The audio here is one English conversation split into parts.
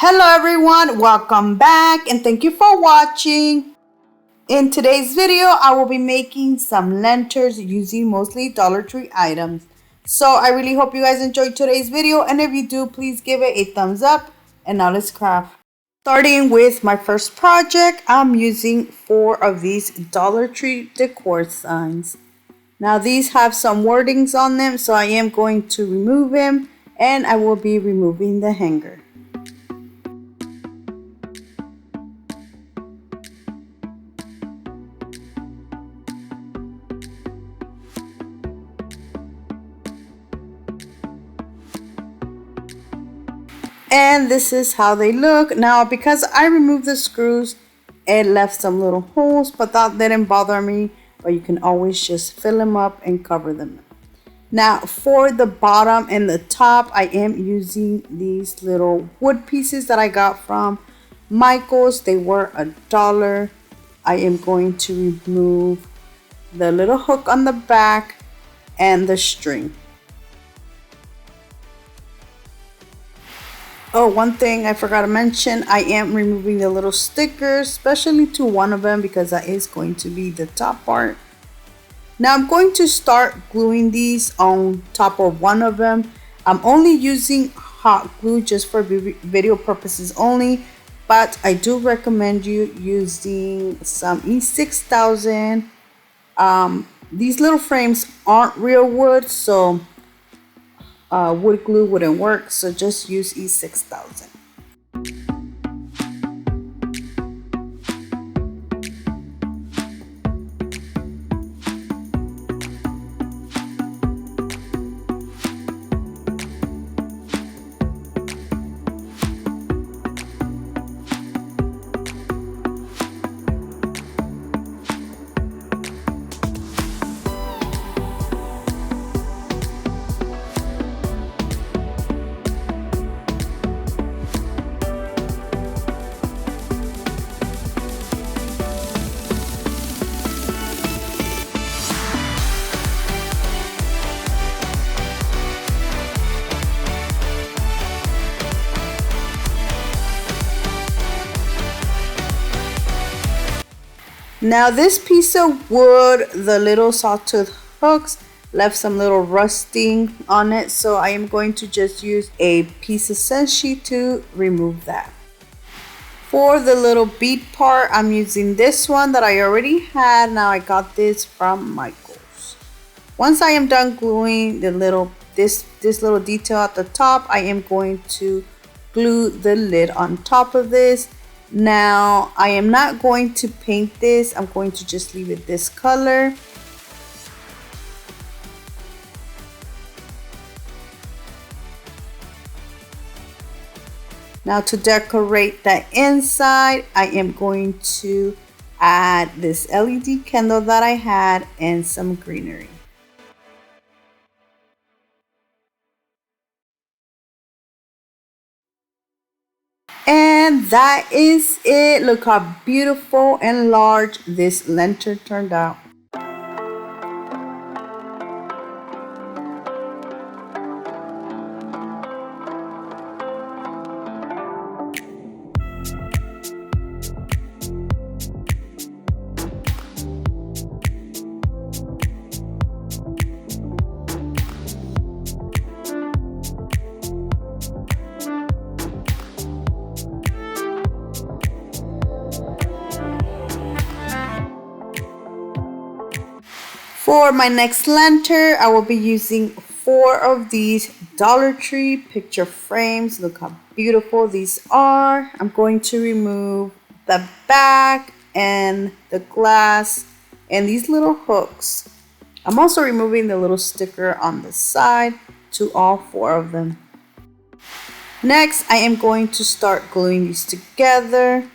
Hello everyone, welcome back and thank you for watching. In today's video, I will be making some lanterns using mostly Dollar Tree items. So I really hope you guys enjoyed today's video, and if you do, please give it a thumbs up. And now let's craft. Starting with my first project, I'm using 4 of these Dollar Tree decor signs. Now these have some wordings on them, so I am going to remove them, and I will be removing the hanger. And this is how they look. Now, because I removed the screws, it left some little holes, but that didn't bother me. But you can always just fill them up and cover them. Now, for the bottom and the top, I am using these little wood pieces that I got from Michael's. They were $1. I am going to remove the little hook on the back and the string. Oh, one thing I forgot to mention, I am removing the little stickers, especially to one of them because that is going to be the top part. Now I'm going to start gluing these on top of one of them. I'm only using hot glue just for video purposes only, but I do recommend you using some E6000. These little frames aren't real wood, so wood glue wouldn't work, so just use E6000. Now this piece of wood, the little sawtooth hooks, left some little rusting on it, so I am going to just use a piece of senshi to remove that. For the little bead part, I'm using this one that I already had. Now I got this from Michael's. Once I am done gluing the this little detail at the top, I am going to glue the lid on top of this. Now, I am not going to paint this. I'm going to just leave it this color. Now, to decorate the inside, I am going to add this LED candle that I had and some greenery. And that is it. Look how beautiful and large this lantern turned out. For my next lantern, I will be using 4 of these Dollar Tree picture frames. Look how beautiful these are. I'm going to remove the back and the glass and these little hooks. I'm also removing the little sticker on the side to all 4 of them. Next, I am going to start gluing these together.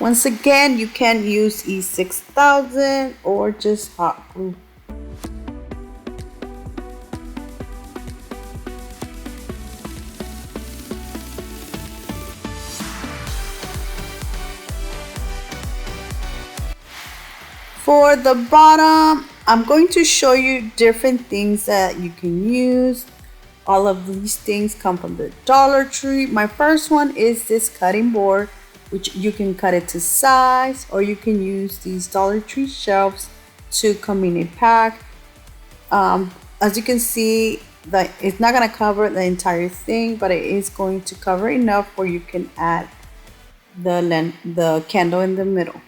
Once again, you can use E6000 or just hot glue. For the bottom, I'm going to show you different things that you can use. All of these things come from the Dollar Tree. My first one is this cutting board, which you can cut it to size, or you can use these Dollar Tree shelves to come in a pack. As you can see, that it's not going to cover the entire thing, but it is going to cover enough where you can add the candle in the middle.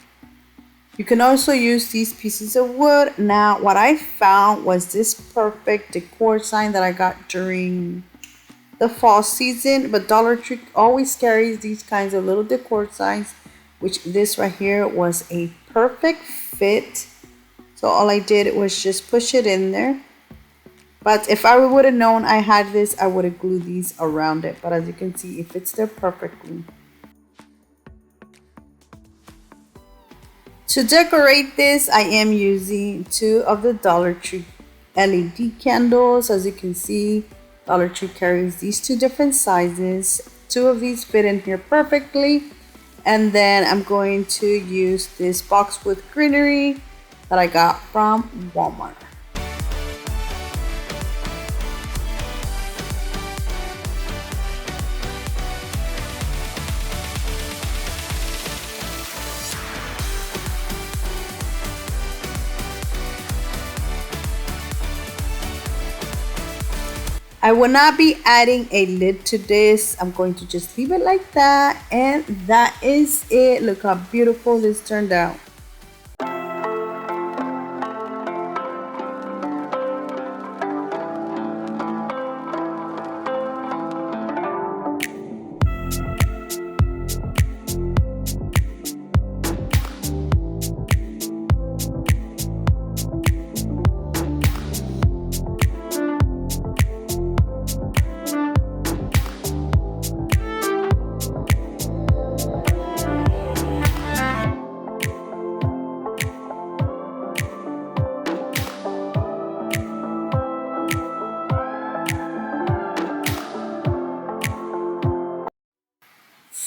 You can also use these pieces of wood. Now, what I found was this perfect decor sign that I got during the fall season, but Dollar Tree always carries these kinds of little decor signs, which this right here was a perfect fit. So all I did was just push it in there. But if I would have known I had this, I would have glued these around it. But as you can see, it fits there perfectly. To decorate this, I am using 2 of the Dollar Tree LED candles. As you can see, Dollar Tree carries these 2 different sizes. 2 of these fit in here perfectly. And then I'm going to use this box with greenery that I got from Walmart. I will not be adding a lid to this. I'm going to just leave it like that. And that is it. Look how beautiful this turned out.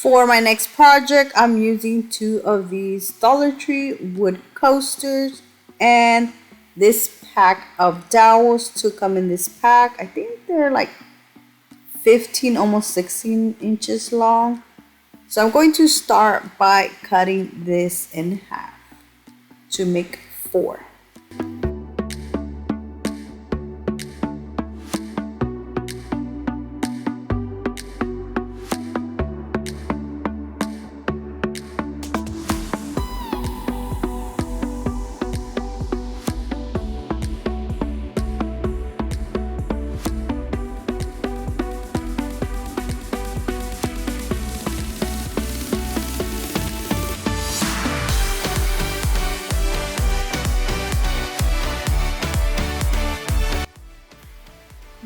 For my next project, I'm using 2 of these Dollar Tree wood coasters and this pack of dowels to come in this pack. I think they're like 15, almost 16 inches long. So I'm going to start by cutting this in half to make 4.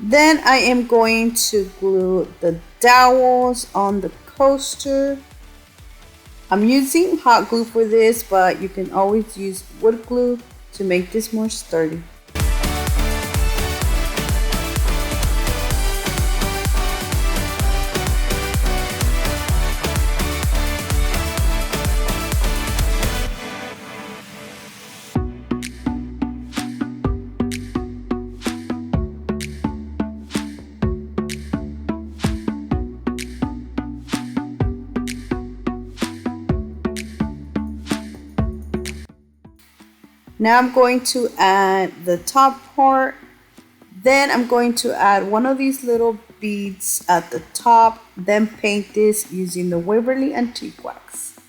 Then I am going to glue the dowels on the coaster. I'm using hot glue for this, but you can always use wood glue to make this more sturdy. Now I'm going to add the top part. Then I'm going to add one of these little beads at the top. Then paint this using the Waverly Antique Wax.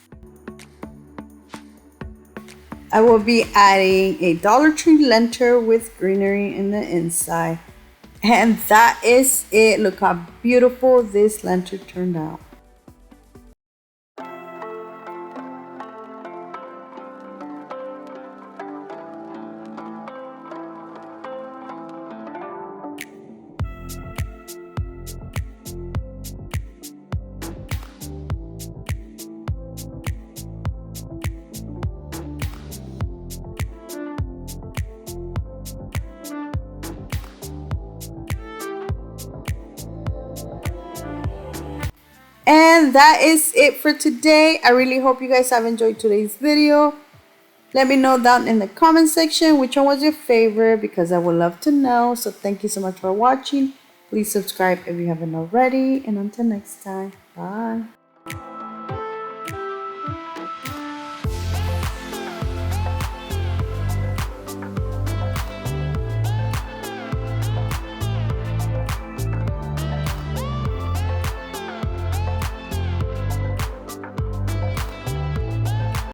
I will be adding a Dollar Tree lantern with greenery in the inside. And that is it. Look how beautiful this lantern turned out. And that is it for today. I really hope you guys have enjoyed today's video. Let me know down in the comment section which one was your favorite, because I would love to know. So thank you so much for watching. Please subscribe if you haven't already. And until next time, bye.